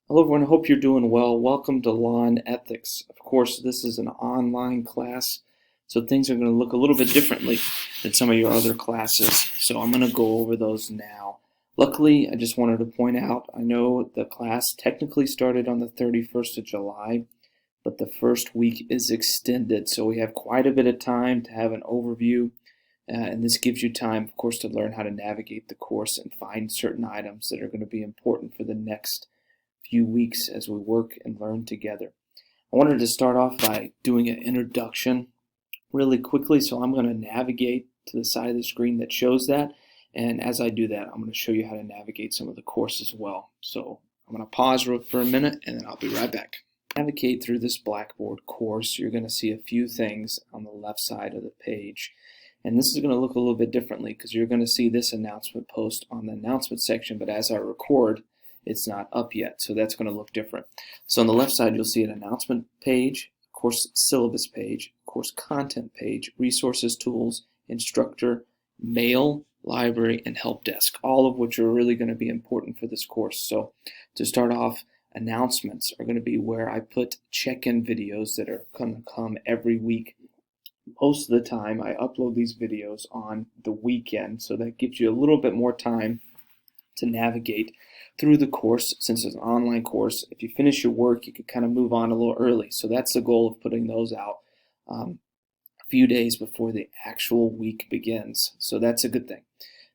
Hello everyone, I hope you're doing well. Welcome to Law and Ethics. Of course, this is an online class, so things are going to look a little bit differently than some of your other classes. So I'm going to go over those now. Luckily, I just wanted to point out, I know the class technically started on the 31st of July, but the first week is extended, so we have quite a bit of time to have an overview. And this gives you time, of course, to learn how to navigate the course and find certain items that are going to be important for the next few weeks as we work and learn together. I wanted to start off by doing an introduction really quickly, so I'm going to navigate to the side of the screen that shows that, and as I do that, I'm going to show you how to navigate some of the course as well. So I'm going to pause for a minute and then I'll be right back. Navigate through this Blackboard course, you're going to see a few things on the left side of the page. And this is going to look a little bit differently because you're going to see this announcement post on the announcement section, but as I record, it's not up yet, so that's going to look different. So on the left side, you'll see an announcement page, course syllabus page, course content page, resources, tools, instructor, mail, library, and help desk, all of which are really going to be important for this course. So to start off, announcements are going to be where I put check-in videos that are going to come every week. Most of the time, I upload these videos on the weekend, so that gives you a little bit more time to navigate through the course. Since it's an online course, if you finish your work, you can kind of move on a little early. So that's the goal of putting those out a few days before the actual week begins. So that's a good thing.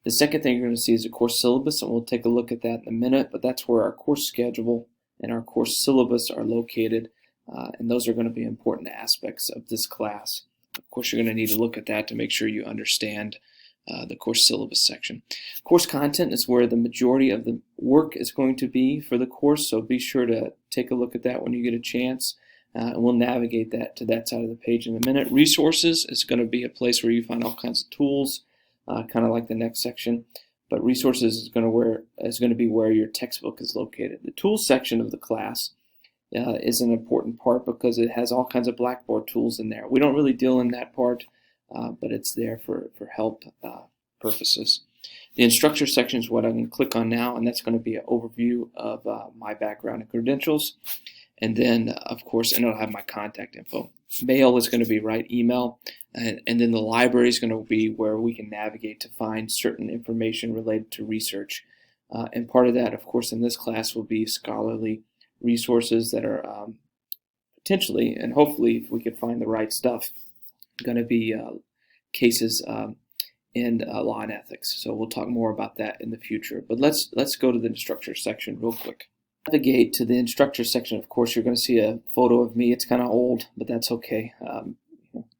The second thing you're going to see is the course syllabus, and we'll take a look at that in a minute, but that's where our course schedule and our course syllabus are located, and those are going to be important aspects of this class. Of course, you're going to need to look at that to make sure you understand the course syllabus section. Course content is where the majority of the work is going to be for the course, so be sure to take a look at that when you get a chance, and we'll navigate that to that side of the page in a minute. Resources is going to be a place where you find all kinds of tools, kind of like the next section, but resources is going to be where your textbook is located. The tools section of the class is an important part because it has all kinds of Blackboard tools in there. We don't really deal in that part, but it's there for help purposes. The instructor section is what I'm going to click on now, and that's going to be an overview of my background and credentials. And then, of course, and it'll have my contact info. Mail is going to be email, and then the library is going to be where we can navigate to find certain information related to research. And part of that, of course, in this class will be scholarly resources that are potentially, and hopefully, if we could find the right stuff, going to be cases in law and ethics. So we'll talk more about that in the future. But let's go to the instructor section real quick. Navigate to the instructor section. Of course, you're going to see a photo of me. It's kind of old, but that's okay.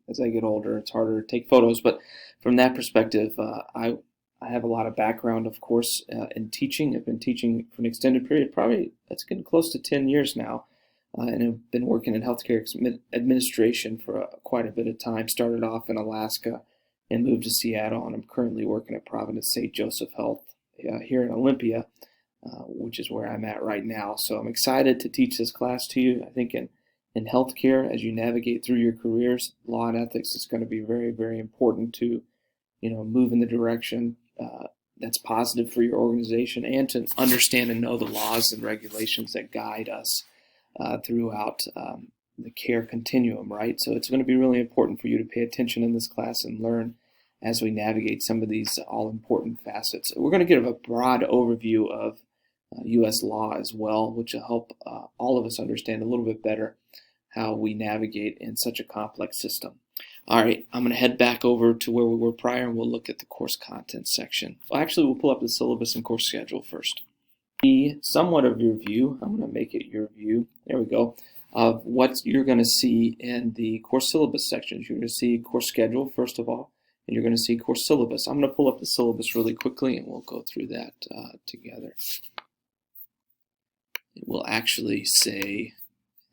As I get older, it's harder to take photos. But from that perspective, I have a lot of background, of course, in teaching. I've been teaching for an extended period, probably that's getting close to 10 years now. And I've been working in healthcare administration for quite a bit of time. Started off in Alaska and moved to Seattle, and I'm currently working at Providence St. Joseph Health here in Olympia, which is where I'm at right now. So I'm excited to teach this class to you. I think in healthcare, as you navigate through your careers, law and ethics is going to be very, very important to move in the direction that's positive for your organization and to understand and know the laws and regulations that guide us throughout the care continuum, right? So it's going to be really important for you to pay attention in this class and learn as we navigate some of these all-important facets. We're going to give a broad overview of U.S. law as well, which will help all of us understand a little bit better how we navigate in such a complex system. All right, I'm going to head back over to where we were prior, and we'll look at the course content section. Well, actually, we'll pull up the syllabus and course schedule first. Somewhat of your view, I'm going to make it your view, there we go, of what you're going to see in the course syllabus sections. You're going to see course schedule, first of all, and you're going to see course syllabus. I'm going to pull up the syllabus really quickly, and we'll go through that together. It will actually say,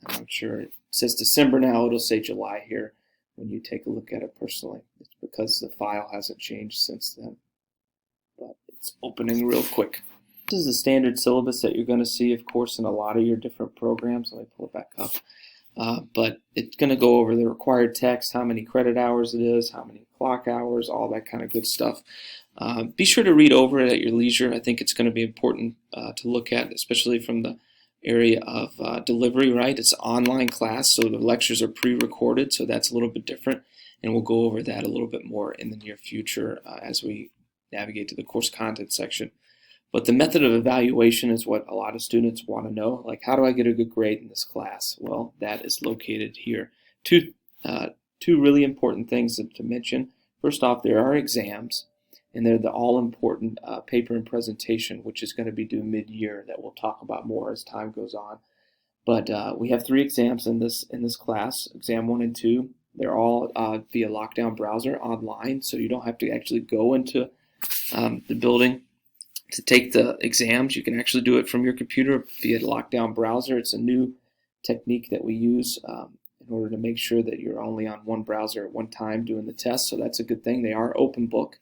I'm not sure, it says December now, it'll say July here when you take a look at it personally. It's because the file hasn't changed since then, but it's opening real quick. This is the standard syllabus that you're going to see, of course, in a lot of your different programs. Let me pull it back up. But it's going to go over the required text, how many credit hours it is, how many clock hours, all that kind of good stuff. Be sure to read over it at your leisure. I think it's going to be important to look at, especially from the area of delivery, right? It's an online class, so the lectures are pre-recorded, so that's a little bit different, and we'll go over that a little bit more in the near future as we navigate to the course content section. But the method of evaluation is what a lot of students want to know. Like, how do I get a good grade in this class? Well, that is located here. Two really important things to mention. First off, there are exams, and they're the all-important paper and presentation, which is going to be due mid-year, that we'll talk about more as time goes on. But we have 3 exams in this class, exam 1 and 2. They're all via lockdown browser online, so you don't have to actually go into the building to take the exams. You can actually do it from your computer via the lockdown browser. It's a new technique that we use in order to make sure that you're only on one browser at one time doing the test, so that's a good thing. They are open book.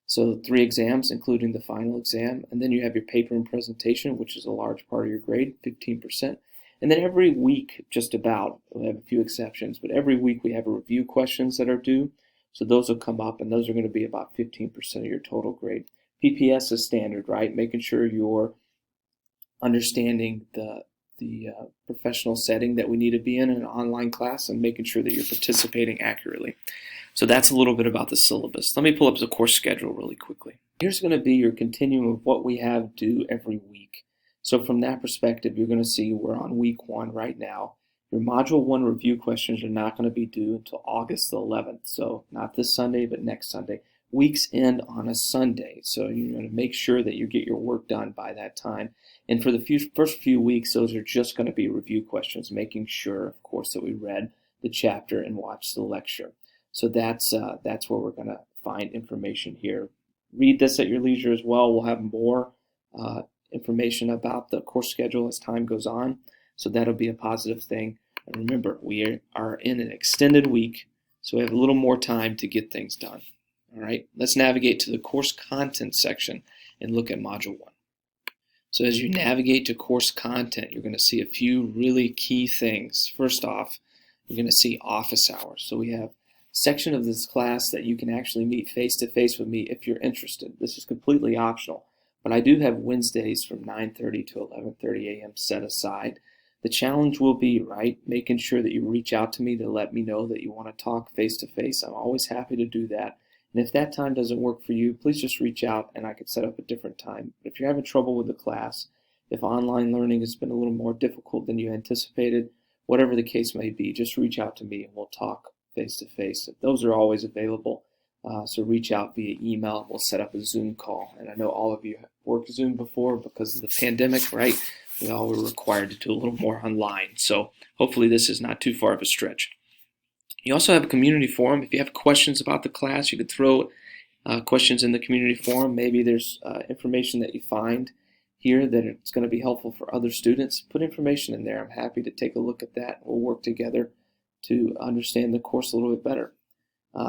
So 3 exams, including the final exam, and then you have your paper and presentation, which is a large part of your grade, 15%. And then every week, just about, we have a few exceptions, but every week we have review questions that are due. So those will come up, and those are going to be about 15% of your total grade. PPS is standard, right? Making sure you're understanding the professional setting that we need to be in an online class, and making sure that you're participating accurately. So that's a little bit about the syllabus. Let me pull up the course schedule really quickly. Here's going to be your continuum of what we have due every week. So from that perspective, you're going to see we're on week 1 right now. Your Module 1 review questions are not going to be due until August the 11th. So not this Sunday, but next Sunday. Weeks end on a Sunday, so you're going to make sure that you get your work done by that time. And for the first few weeks, those are just going to be review questions, making sure, of course, that we read the chapter and watched the lecture. So that's where we're going to find information here. Read this at your leisure as well. We'll have more information about the course schedule as time goes on, so that'll be a positive thing. And remember, we are in an extended week, so we have a little more time to get things done. All right, let's navigate to the course content section and look at Module 1. So as you navigate to course content, you're going to see a few really key things. First off, you're going to see office hours. So we have a section of this class that you can actually meet face-to-face with me if you're interested. This is completely optional, but I do have Wednesdays from 9:30 to 11:30 a.m. set aside. The challenge will be, right, making sure that you reach out to me to let me know that you want to talk face-to-face. I'm always happy to do that. And if that time doesn't work for you, please just reach out and I can set up a different time. But if you're having trouble with the class, if online learning has been a little more difficult than you anticipated, whatever the case may be, just reach out to me and we'll talk face-to-face. Those are always available, so reach out via email. We'll set up a Zoom call. And I know all of you have worked Zoom before because of the pandemic, right? We all were required to do a little more online. So hopefully this is not too far of a stretch. You also have a community forum. If you have questions about the class, you could throw questions in the community forum. Maybe there's information that you find here that it's going to be helpful for other students. Put information in there. I'm happy to take a look at that. We'll work together to understand the course a little bit better.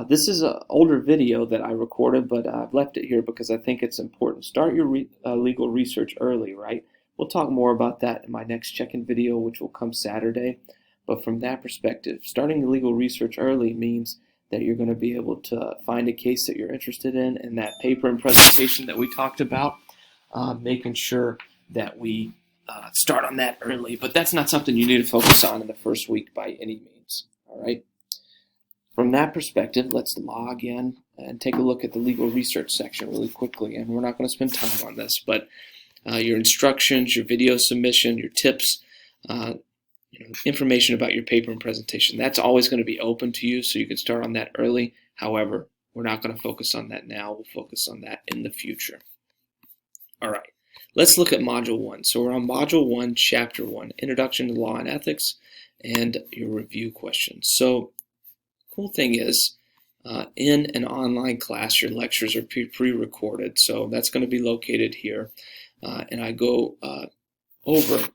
This is an older video that I recorded, but I've left it here because I think it's important. Start your legal research early, right? We'll talk more about that in my next check-in video, which will come Saturday. But from that perspective, starting legal research early means that you're going to be able to find a case that you're interested in, and that paper and presentation that we talked about, making sure that we start on that early. But that's not something you need to focus on in the first week by any means. All right. From that perspective, let's log in and take a look at the legal research section really quickly. And we're not going to spend time on this, but your instructions, your video submission, your tips, information about your paper and presentation. That's always going to be open to you, so you can start on that early. However, we're not going to focus on that now. We'll focus on that in the future. All right, let's look at Module 1. So we're on Module 1, Chapter 1, Introduction to Law and Ethics, and your review questions. So cool thing is, in an online class, your lectures are pre-recorded, so that's going to be located here. And I go over,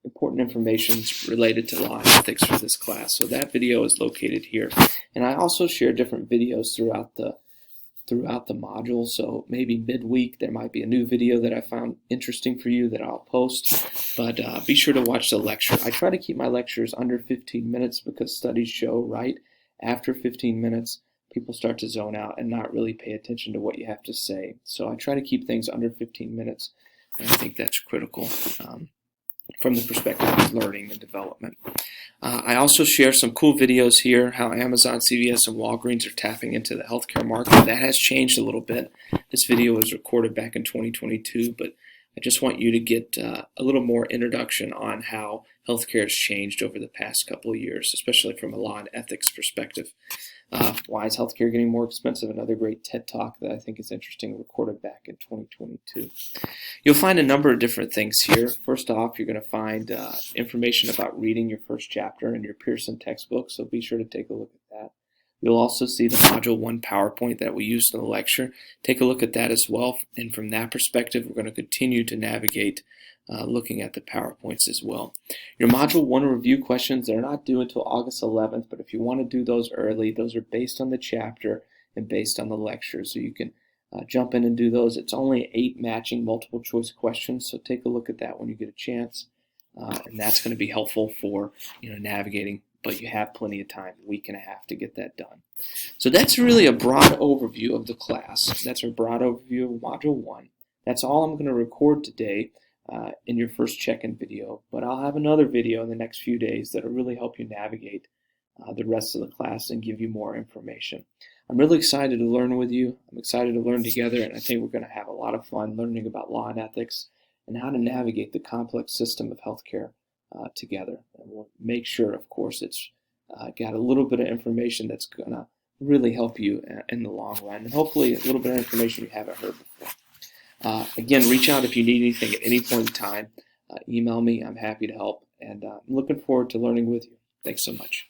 important information related to law and ethics for this class. So that video is located here. And I also share different videos throughout the module. So maybe midweek there might be a new video that I found interesting for you that I'll post. But be sure to watch the lecture. I try to keep my lectures under 15 minutes because studies show, right, after 15 minutes, people start to zone out and not really pay attention to what you have to say. So I try to keep things under 15 minutes, and I think that's critical. from the perspective of learning and development. I also share some cool videos here, how Amazon, CVS, and Walgreens are tapping into the healthcare market. That has changed a little bit. This video was recorded back in 2022, but I just want you to get a little more introduction on how healthcare has changed over the past couple of years, especially from a law and ethics perspective. Why is healthcare getting more expensive? Another great TED Talk that I think is interesting, recorded back in 2022. You'll find a number of different things here. First off, you're going to find information about reading your first chapter in your Pearson textbook, so be sure to take a look at that. You'll also see the Module 1 PowerPoint that we used in the lecture. Take a look at that as well, and from that perspective, we're going to continue to navigate looking at the PowerPoints as well. Your Module 1 review questions, they're not due until August 11th, but if you want to do those early, those are based on the chapter and based on the lecture, so you can jump in and do those. It's only 8 matching multiple choice questions, so take a look at that when you get a chance, and that's going to be helpful for navigating, but you have plenty of time, a week and a half to get that done. So that's really a broad overview of the class. That's a broad overview of Module 1. That's all I'm going to record today in your first check-in video, but I'll have another video in the next few days that'll really help you navigate the rest of the class and give you more information. I'm really excited to learn with you. I'm excited to learn together, and I think we're going to have a lot of fun learning about law and ethics and how to navigate the complex system of healthcare together. And we'll make sure, of course, it's got a little bit of information that's going to really help you in the long run, and hopefully a little bit of information you haven't heard before. Again, reach out if you need anything at any point in time. Email me. I'm happy to help, and I'm looking forward to learning with you. Thanks so much.